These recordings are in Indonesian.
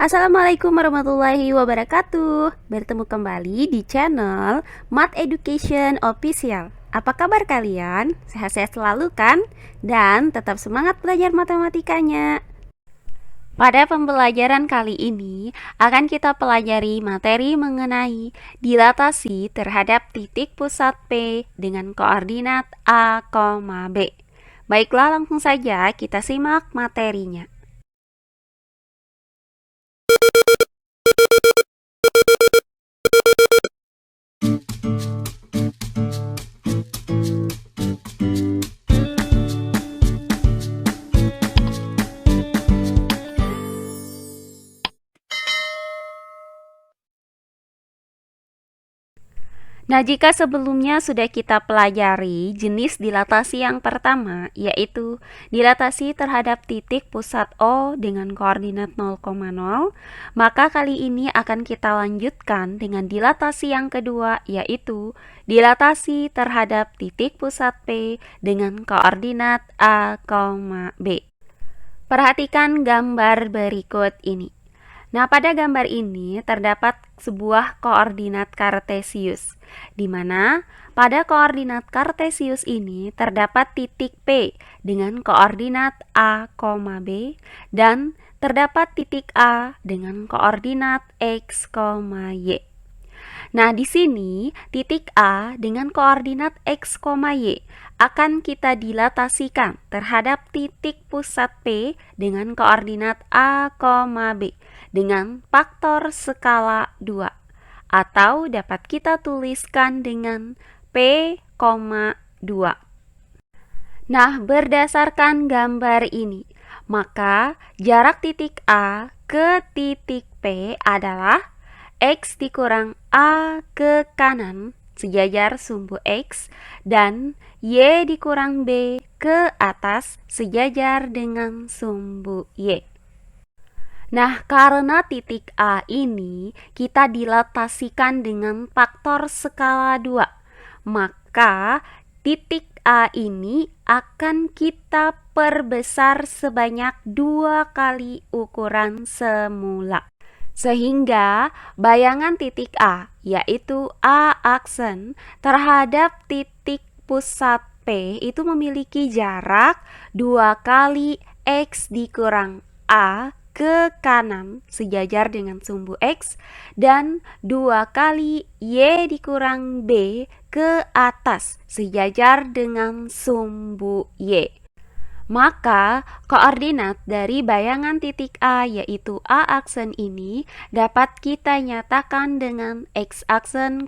Assalamualaikum warahmatullahi wabarakatuh. Bertemu kembali di channel Math Education Official. Apa kabar kalian? Sehat-sehat selalu kan? Dan tetap semangat belajar matematikanya. Pada pembelajaran kali ini akan kita pelajari materi mengenai dilatasi terhadap titik pusat P dengan koordinat A, B. Baiklah, langsung saja kita simak materinya. Nah, jika sebelumnya sudah kita pelajari jenis dilatasi yang pertama, yaitu dilatasi terhadap titik pusat O dengan koordinat 0,0, maka kali ini akan kita lanjutkan dengan dilatasi yang kedua, yaitu dilatasi terhadap titik pusat P dengan koordinat A, B. Perhatikan gambar berikut ini. Nah, pada gambar ini terdapat sebuah koordinat kartesius, di mana pada koordinat kartesius ini terdapat titik P dengan koordinat A, B, dan terdapat titik A dengan koordinat X, Y. Nah, di sini titik A dengan koordinat X, Y akan kita dilatasikan terhadap titik pusat P dengan koordinat A, B dengan faktor skala 2, atau dapat kita tuliskan dengan P, 2. Nah, berdasarkan gambar ini, maka jarak titik A ke titik P adalah X dikurang A ke kanan sejajar sumbu X dan Y dikurang B ke atas sejajar dengan sumbu Y. Nah, karena titik A ini kita dilatasikan dengan faktor skala 2, maka titik A ini akan kita perbesar sebanyak 2 kali ukuran semula. Sehingga bayangan titik A, yaitu A aksen terhadap titik pusat P itu memiliki jarak 2 kali X dikurang A ke kanan sejajar dengan sumbu X dan 2 kali Y dikurang B ke atas sejajar dengan sumbu Y. Maka koordinat dari bayangan titik A yaitu A aksen ini dapat kita nyatakan dengan X aksen,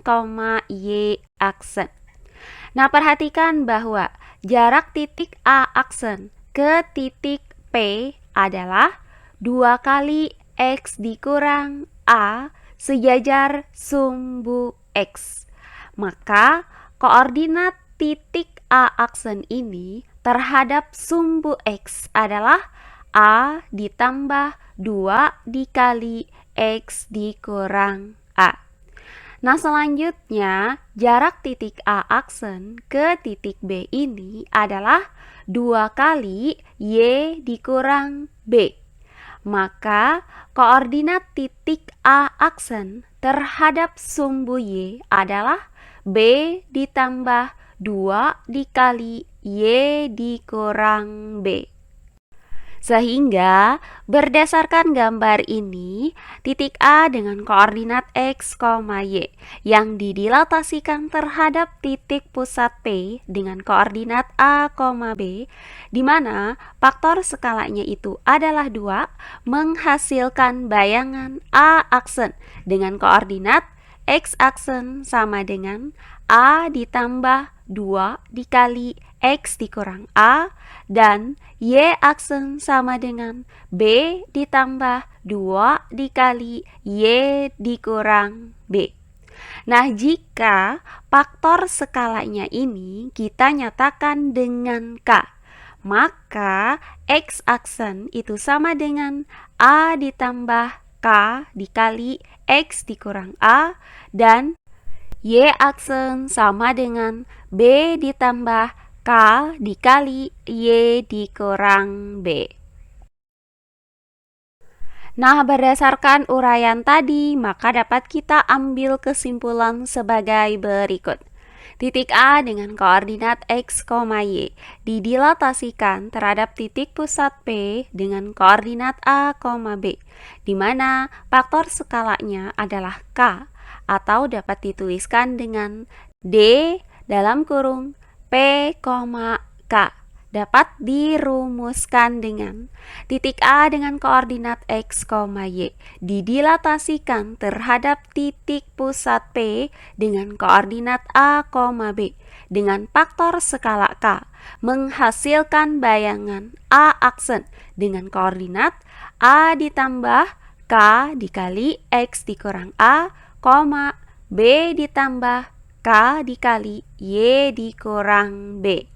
Y aksen. Nah, perhatikan bahwa jarak titik A aksen ke titik P adalah 2 kali X dikurang A sejajar sumbu X. Maka koordinat titik A aksen ini terhadap sumbu X adalah A ditambah 2 dikali X dikurang A. Nah, selanjutnya jarak titik A aksen ke titik B ini adalah 2 kali Y dikurang B. Maka koordinat titik A aksen terhadap sumbu Y adalah B ditambah 2 dikali Y dikurang B. Sehingga berdasarkan gambar ini, titik A dengan koordinat X, Y yang didilatasikan terhadap titik pusat P dengan koordinat A, B, di mana faktor skalanya itu adalah 2, menghasilkan bayangan A aksen dengan koordinat X aksen sama dengan A ditambah 2 dikali X dikurang A dan Y aksen sama dengan B ditambah 2 dikali Y dikurang B. Nah, jika faktor skalanya ini kita nyatakan dengan K, maka X aksen itu sama dengan A ditambah K dikali X dikurang A dan Y aksen sama dengan B ditambah K dikali Y dikurang B. Nah, berdasarkan uraian tadi, maka dapat kita ambil kesimpulan sebagai berikut. Titik A dengan koordinat X, Y didilatasikan terhadap titik pusat P dengan koordinat A, B, di mana faktor skalanya adalah K, atau dapat dituliskan dengan D dalam kurung P, K. Dapat dirumuskan dengan titik A dengan koordinat X, Y didilatasikan terhadap titik pusat P dengan koordinat A, B dengan faktor skala K menghasilkan bayangan A aksen dengan koordinat A ditambah K dikali X dikurang A, B ditambah K dikali Y dikurang B.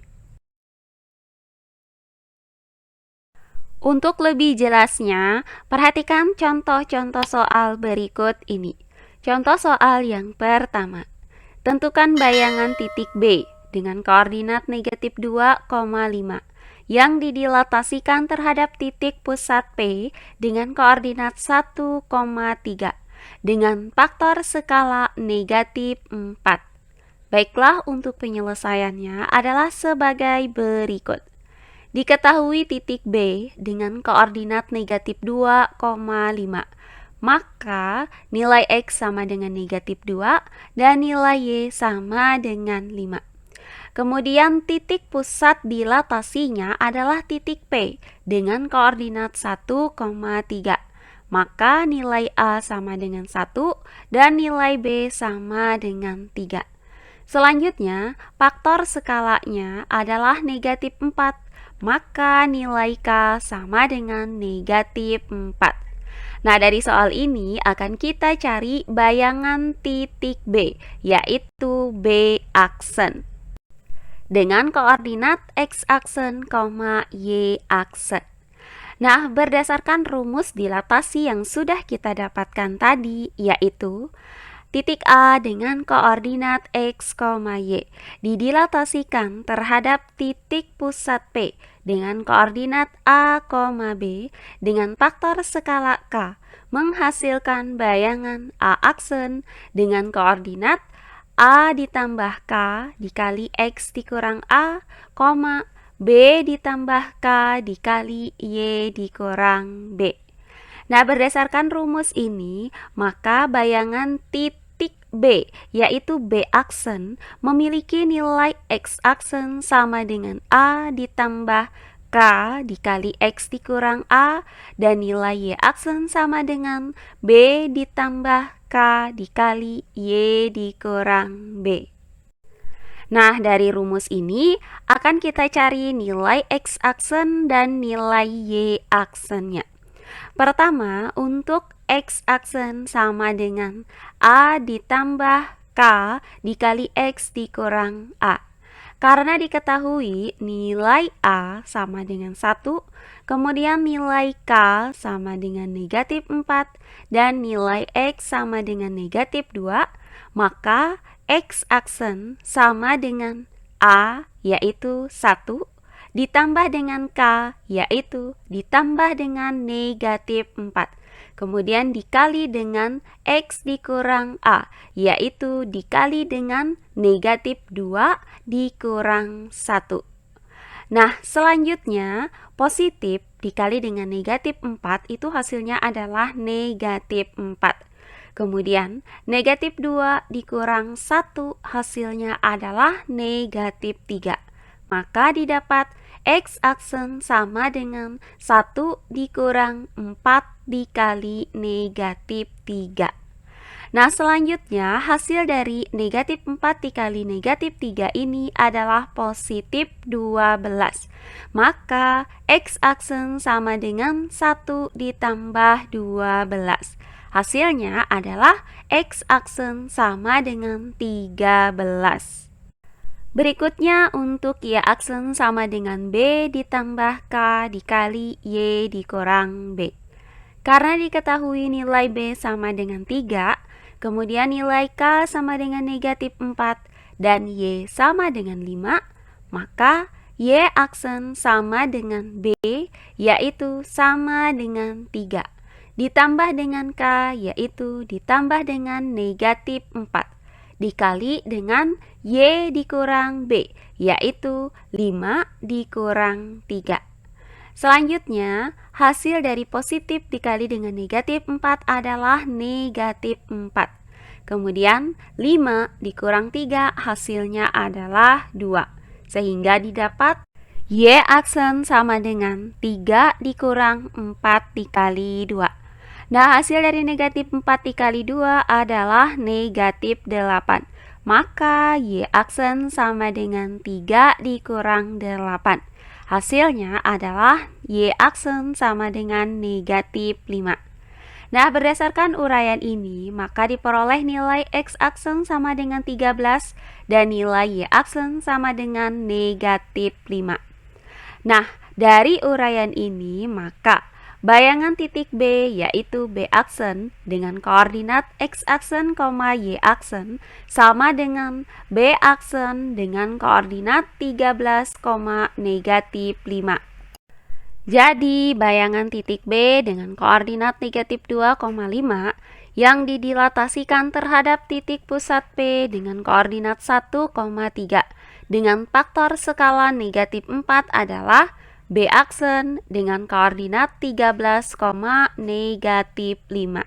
Untuk lebih jelasnya, perhatikan contoh-contoh soal berikut ini. Contoh soal yang pertama. Tentukan bayangan titik B dengan koordinat negatif 2,5 yang didilatasikan terhadap titik pusat P dengan koordinat 1,3 dengan faktor skala negatif 4. Baiklah, untuk penyelesaiannya adalah sebagai berikut. Diketahui titik B dengan koordinat negatif 2,5, maka nilai X sama dengan negatif 2 dan nilai Y sama dengan 5. Kemudian titik pusat dilatasinya adalah titik P dengan koordinat 1,3, maka nilai A sama dengan 1 dan nilai B sama dengan 3. Selanjutnya, faktor skalanya adalah negatif 4, maka nilai K sama dengan negatif 4. Nah, dari soal ini akan kita cari bayangan titik B, yaitu B aksen dengan koordinat X aksen, Y aksen. Nah, berdasarkan rumus dilatasi yang sudah kita dapatkan tadi, yaitu titik A dengan koordinat X, Y didilatasikan terhadap titik pusat P dengan koordinat A, B dengan faktor skala K menghasilkan bayangan A aksen dengan koordinat A ditambah K dikali X dikurang A, B ditambah K dikali Y dikurang B. Nah, berdasarkan rumus ini, maka bayangan titik B, yaitu B aksen, memiliki nilai X aksen sama dengan A ditambah K dikali X dikurang A, dan nilai Y aksen sama dengan B ditambah K dikali Y dikurang B. Nah, dari rumus ini akan kita cari nilai X aksen dan nilai Y aksennya. Pertama, untuk X aksen sama dengan A ditambah K dikali X dikurang A. Karena diketahui nilai A sama dengan 1, kemudian nilai K sama dengan negatif 4, dan nilai X sama dengan negatif 2, maka X aksen sama dengan A, yaitu 1, ditambah dengan K, yaitu ditambah dengan negatif 4. Kemudian dikali dengan X dikurang A, yaitu dikali dengan negatif 2 dikurang 1. Nah, selanjutnya positif dikali dengan negatif 4 itu hasilnya adalah negatif 4. Kemudian negatif 2 dikurang 1 hasilnya adalah negatif 3. Maka didapat X aksen sama dengan 1 dikurang 4 dikali negatif 3. Nah, selanjutnya hasil dari negatif 4 dikali negatif 3 ini adalah positif 12. Maka X aksen sama dengan 1 ditambah 12. Hasilnya adalah X aksen sama dengan 13. Berikutnya untuk Y aksen sama dengan B ditambah K dikali Y dikurang B. Karena diketahui nilai B sama dengan 3, kemudian nilai K sama dengan negatif 4, dan Y sama dengan 5, maka Y aksen sama dengan B, yaitu sama dengan 3. ditambah dengan K, yaitu ditambah dengan negatif 4, dikali dengan Y dikurang B, yaitu 5 dikurang 3. Selanjutnya, hasil dari positif dikali dengan negatif 4 adalah negatif 4. Kemudian, 5 dikurang 3 hasilnya adalah 2. Sehingga didapat Y aksen sama dengan 3 dikurang 4 dikali 2. Nah, hasil dari negatif 4 dikali 2 adalah negatif 8. Maka Y aksen sama dengan 3 dikurang 8. Hasilnya adalah Y aksen sama dengan negatif 5. Nah, berdasarkan uraian ini, maka diperoleh nilai X aksen sama dengan 13 dan nilai Y aksen sama dengan negatif 5. Nah, dari uraian ini, maka bayangan titik B yaitu B aksen dengan koordinat X aksen, Y aksen sama dengan B aksen dengan koordinat 13, negatif 5. Jadi, bayangan titik B dengan koordinat negatif 2,5 yang didilatasikan terhadap titik pusat P dengan koordinat 1,3 dengan faktor skala negatif 4 adalah B aksen dengan koordinat 13, negatif 5.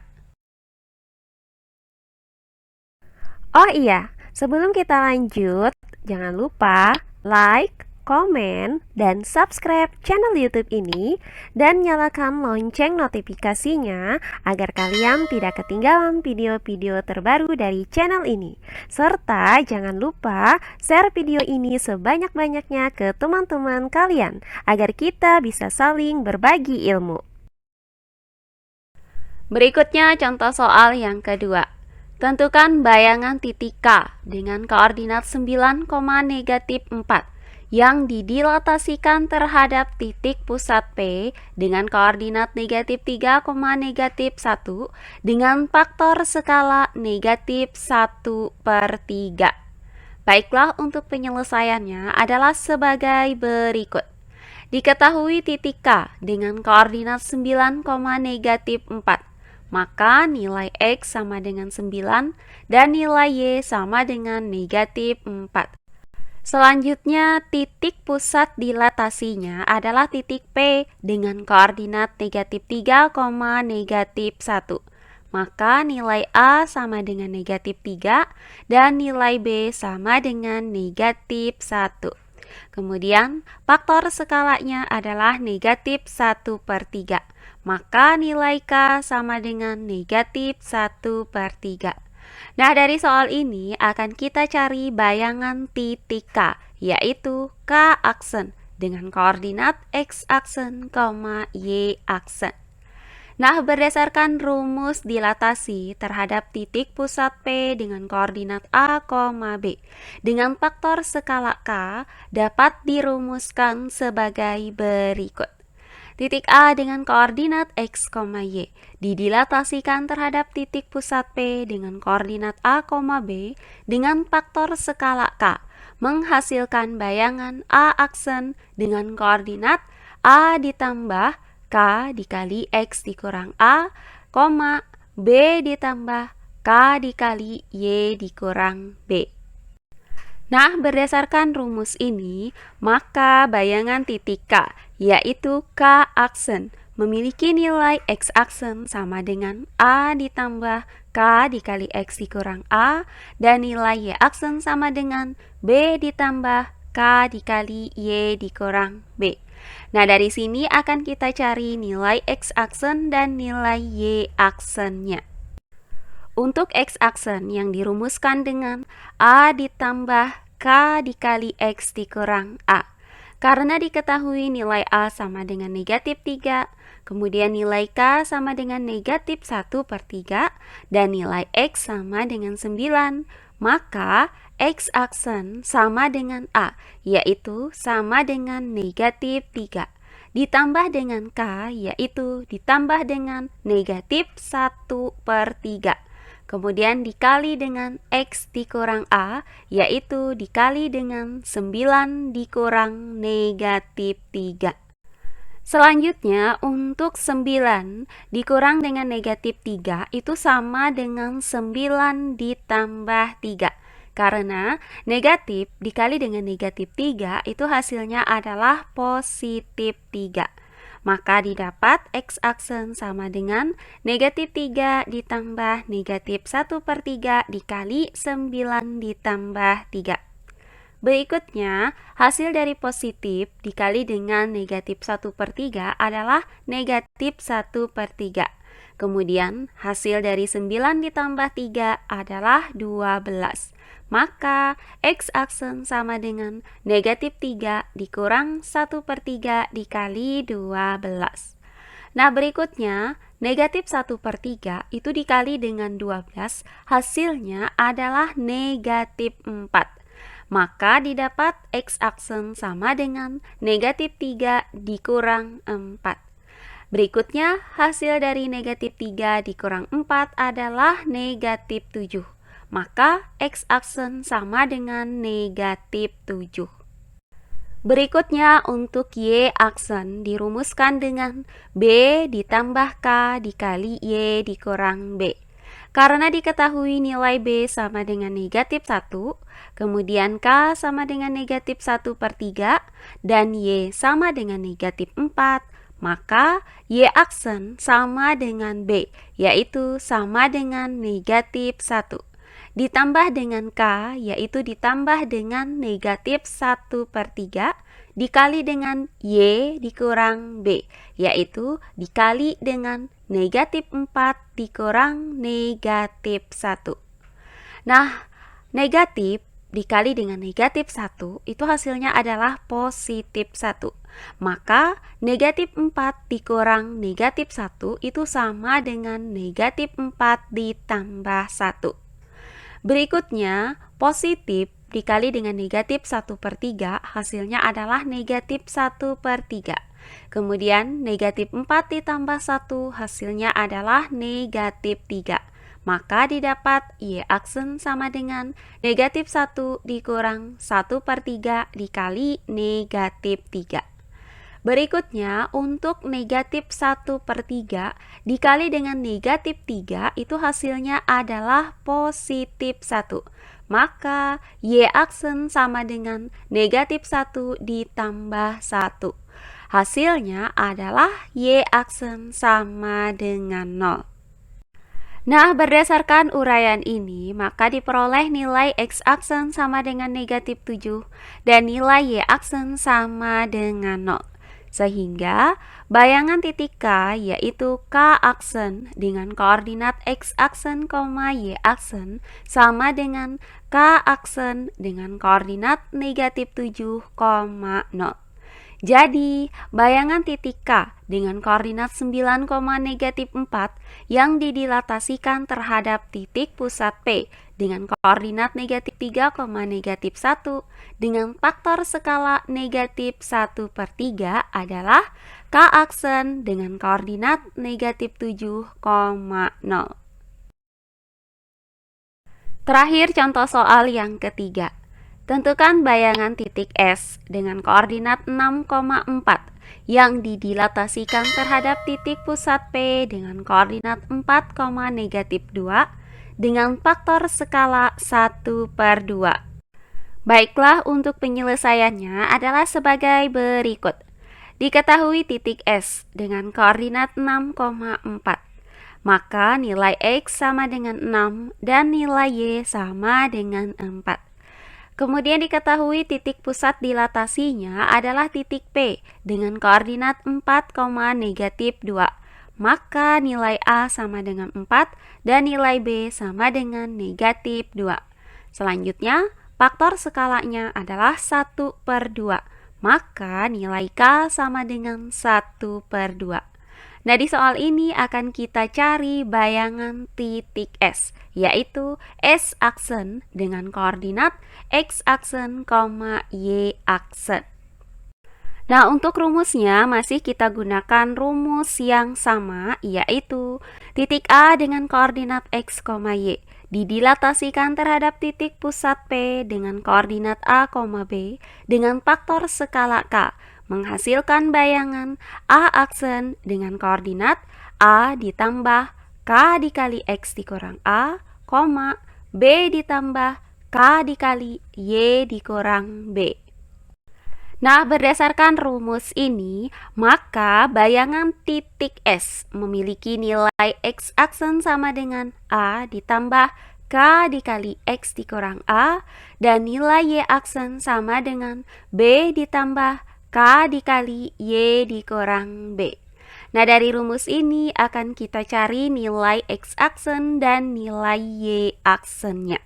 Oh iya, sebelum kita lanjut, jangan lupa like, komen, dan subscribe channel YouTube ini dan nyalakan lonceng notifikasinya agar kalian tidak ketinggalan video-video terbaru dari channel ini. Serta jangan lupa share video ini sebanyak-banyaknya ke teman-teman kalian agar kita bisa saling berbagi ilmu. Berikutnya contoh soal yang kedua. Tentukan bayangan titik K dengan koordinat 9, negatif 4 yang didilatasikan terhadap titik pusat P dengan koordinat negatif 3, negatif 1 dengan faktor skala negatif 1/3. Baiklah, untuk penyelesaiannya adalah sebagai berikut. Diketahui titik K dengan koordinat 9, negatif 4, maka nilai X sama dengan 9 dan nilai Y sama dengan negatif 4. Selanjutnya, titik pusat dilatasinya adalah titik P dengan koordinat negatif 3, negatif 1. Maka nilai A sama dengan negatif 3 dan nilai B sama dengan negatif 1. Kemudian, faktor skalanya adalah negatif 1/3. Maka nilai K sama dengan negatif 1/3. Nah, dari soal ini akan kita cari bayangan titik K, yaitu K aksen dengan koordinat X aksen, Y aksen. Nah, berdasarkan rumus dilatasi terhadap titik pusat P dengan koordinat A, B dengan faktor skala K dapat dirumuskan sebagai berikut. Titik A dengan koordinat X, Y didilatasikan terhadap titik pusat P dengan koordinat A, B dengan faktor skala K menghasilkan bayangan A aksen dengan koordinat A ditambah K dikali X dikurang A, B ditambah K dikali Y dikurang B. Nah, berdasarkan rumus ini, maka bayangan titik K, yaitu K aksen, memiliki nilai X aksen sama dengan A ditambah K dikali X dikurang A, dan nilai Y aksen sama dengan B ditambah K dikali Y dikurang B. Nah, dari sini akan kita cari nilai X aksen dan nilai Y aksennya. Untuk X aksen yang dirumuskan dengan A ditambah K dikali X dikurang A. Karena diketahui nilai A sama dengan negatif 3, kemudian nilai K sama dengan negatif 1/3, dan nilai X sama dengan 9, maka X aksen sama dengan A, yaitu sama dengan negatif 3. Ditambah dengan K, yaitu ditambah dengan negatif 1/3. Kemudian dikali dengan X dikurang A, yaitu dikali dengan 9 dikurang negatif 3. Selanjutnya, untuk 9 dikurang dengan negatif 3 itu sama dengan 9 ditambah 3. Karena negatif dikali dengan negatif 3 itu hasilnya adalah positif 3. Maka didapat X aksen sama dengan negatif 3 ditambah negatif 1/3 dikali 9 ditambah 3. Berikutnya, hasil dari positif dikali dengan negatif 1/3 adalah negatif 1/3. Kemudian, hasil dari 9 ditambah 3 adalah 12. Maka, X aksen sama dengan negatif 3 dikurang 1/3 dikali 12. Nah, berikutnya, negatif 1/3 itu dikali dengan 12, hasilnya adalah negatif 4. Maka didapat X aksen sama dengan negatif 3 dikurang 4. Berikutnya, hasil dari negatif 3 dikurang 4 adalah negatif 7. Maka X aksen sama dengan negatif 7. Berikutnya, untuk Y aksen dirumuskan dengan B ditambah K dikali Y dikurang B. Karena diketahui nilai B sama dengan negatif 1, kemudian K sama dengan negatif 1/3, dan Y sama dengan negatif 4, maka Y aksen sama dengan B, yaitu sama dengan negatif 1. Ditambah dengan K, yaitu ditambah dengan negatif 1/3, dikali dengan Y dikurang B, yaitu dikali dengan negatif 4 dikurang negatif 1. Nah, negatif dikali dengan negatif 1 itu hasilnya adalah positif 1. Maka negatif 4 dikurang negatif 1 itu sama dengan negatif 4 ditambah 1. Berikutnya, positif dikali dengan negatif 1/3 hasilnya adalah negatif 1/3. Kemudian negatif 4 ditambah 1 hasilnya adalah negatif 3. Maka didapat Y aksen sama dengan negatif 1 dikurang 1/3 dikali negatif 3. Berikutnya, untuk negatif 1/3 dikali dengan negatif 3 itu hasilnya adalah positif 1. Maka Y aksen sama dengan negatif 1 ditambah 1. Hasilnya adalah Y aksen sama dengan 0. Nah, berdasarkan uraian ini, maka diperoleh nilai X aksen sama dengan negatif 7 dan nilai Y aksen sama dengan 0. Sehingga bayangan titik K yaitu K aksen dengan koordinat X aksen, Y aksen sama dengan K aksen dengan koordinat negatif 7, 0. Jadi, bayangan titik K dengan koordinat 9, negatif 4 yang didilatasikan terhadap titik pusat P dengan koordinat negatif 3, negatif 1 dengan faktor skala negatif 1/3 adalah K aksen dengan koordinat negatif 7, 0. Terakhir, contoh soal yang ketiga. Tentukan bayangan titik S dengan koordinat 6,4 yang didilatasikan terhadap titik pusat P dengan koordinat 4, negatif 2 dengan faktor skala 1/2. Baiklah, untuk penyelesaiannya adalah sebagai berikut. Diketahui titik S dengan koordinat 6,4. Maka nilai X sama dengan 6 dan nilai Y sama dengan 4. Kemudian diketahui titik pusat dilatasinya adalah titik P dengan koordinat 4, negatif 2. Maka nilai A sama dengan 4 dan nilai B sama dengan negatif 2. Selanjutnya, faktor skalanya adalah 1/2. Maka nilai K sama dengan 1/2. Nah, di soal ini akan kita cari bayangan titik S, yaitu S aksen dengan koordinat X aksen, Y aksen. Nah, untuk rumusnya masih kita gunakan rumus yang sama, yaitu titik A dengan koordinat X, Y didilatasikan terhadap titik pusat P dengan koordinat A, B dengan faktor skala K. menghasilkan bayangan A aksen dengan koordinat A ditambah K dikali X dikurang A, B ditambah K dikali Y dikurang B. Nah, berdasarkan rumus ini, maka bayangan titik S memiliki nilai X aksen sama dengan A ditambah K dikali X dikurang A, dan nilai Y aksen sama dengan B ditambah K dikali Y dikurang B. Nah, dari rumus ini akan kita cari nilai X aksen dan nilai Y aksennya.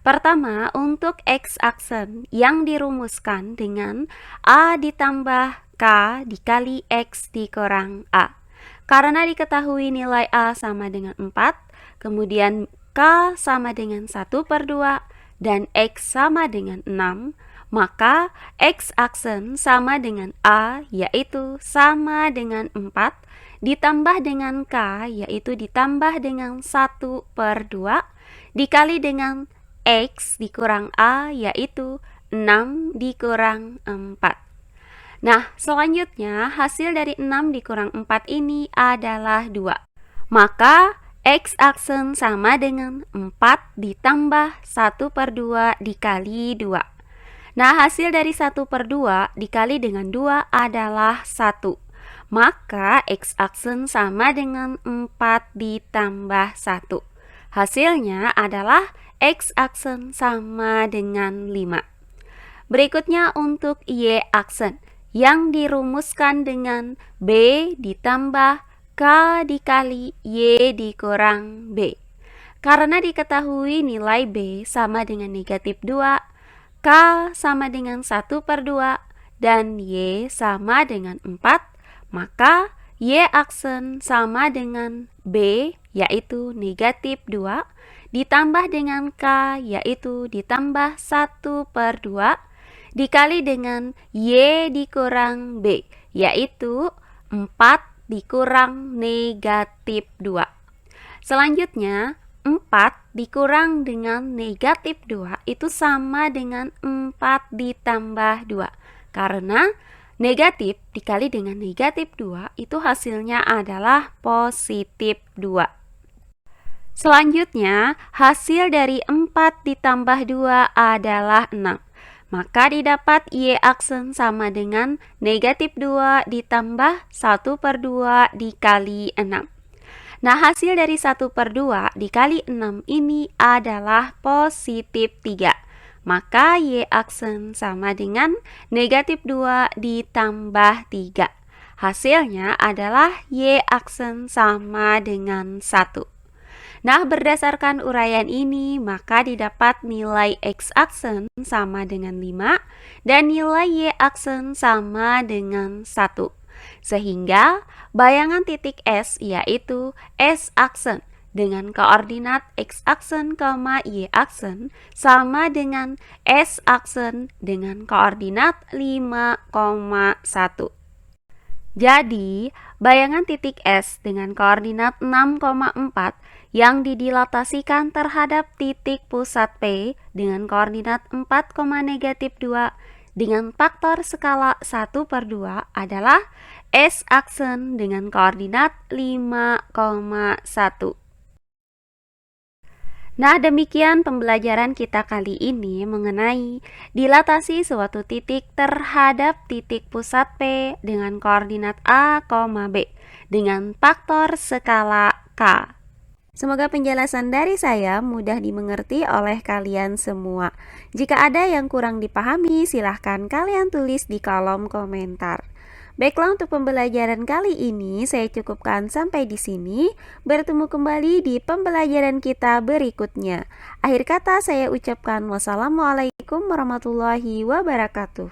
Pertama, untuk X aksen yang dirumuskan dengan A ditambah K dikali X dikurang A. Karena diketahui nilai A sama dengan 4, kemudian K sama dengan 1/2, dan X sama dengan 6, maka X aksen sama dengan A yaitu sama dengan 4, ditambah dengan K yaitu ditambah dengan 1/2, dikali dengan X dikurang A yaitu 6 dikurang 4. Nah, selanjutnya hasil dari 6 dikurang 4 ini adalah 2. Maka X aksen sama dengan 4 ditambah 1/2 dikali 2. Nah, hasil dari 1/2 dikali dengan 2 adalah 1. Maka X aksen sama dengan 4 ditambah 1. Hasilnya adalah X aksen sama dengan 5. Berikutnya untuk Y aksen yang dirumuskan dengan B ditambah K dikali Y dikurang B. Karena diketahui nilai B sama dengan negatif 2, K sama dengan 1/2, dan Y sama dengan 4, maka Y aksen sama dengan B yaitu negatif 2, ditambah dengan K yaitu ditambah 1/2, dikali dengan Y dikurang B yaitu 4 dikurang negatif 2. Selanjutnya 4 dikurang dengan negatif 2 itu sama dengan 4 ditambah 2, karena negatif dikali dengan negatif 2 itu hasilnya adalah positif 2. Selanjutnya, hasil dari 4 ditambah 2 adalah 6. Maka didapat Y aksen sama dengan negatif 2 ditambah 1/2 dikali 6. Nah, hasil dari 1/2 dikali 6 ini adalah positif 3. Maka Y aksen sama dengan negatif 2 ditambah 3. Hasilnya adalah Y aksen sama dengan 1. Nah, berdasarkan uraian ini, maka didapat nilai X aksen sama dengan 5 dan nilai Y aksen sama dengan 1. Sehingga bayangan titik S yaitu S aksen dengan koordinat X aksen, Y aksen sama dengan S aksen dengan koordinat 5,1. Jadi, bayangan titik S dengan koordinat 6,4 yang didilatasikan terhadap titik pusat P dengan koordinat 4, negatif 2 dengan faktor skala 1/2 adalah S aksen dengan koordinat 5,1. Nah, demikian pembelajaran kita kali ini mengenai dilatasi suatu titik terhadap titik pusat P dengan koordinat A, B dengan faktor skala K. Semoga penjelasan dari saya mudah dimengerti oleh kalian semua. Jika ada yang kurang dipahami, silahkan kalian tulis di kolom komentar. Baiklah, untuk pembelajaran kali ini saya cukupkan sampai di sini. Bertemu kembali di pembelajaran kita berikutnya. Akhir kata saya ucapkan wassalamualaikum warahmatullahi wabarakatuh.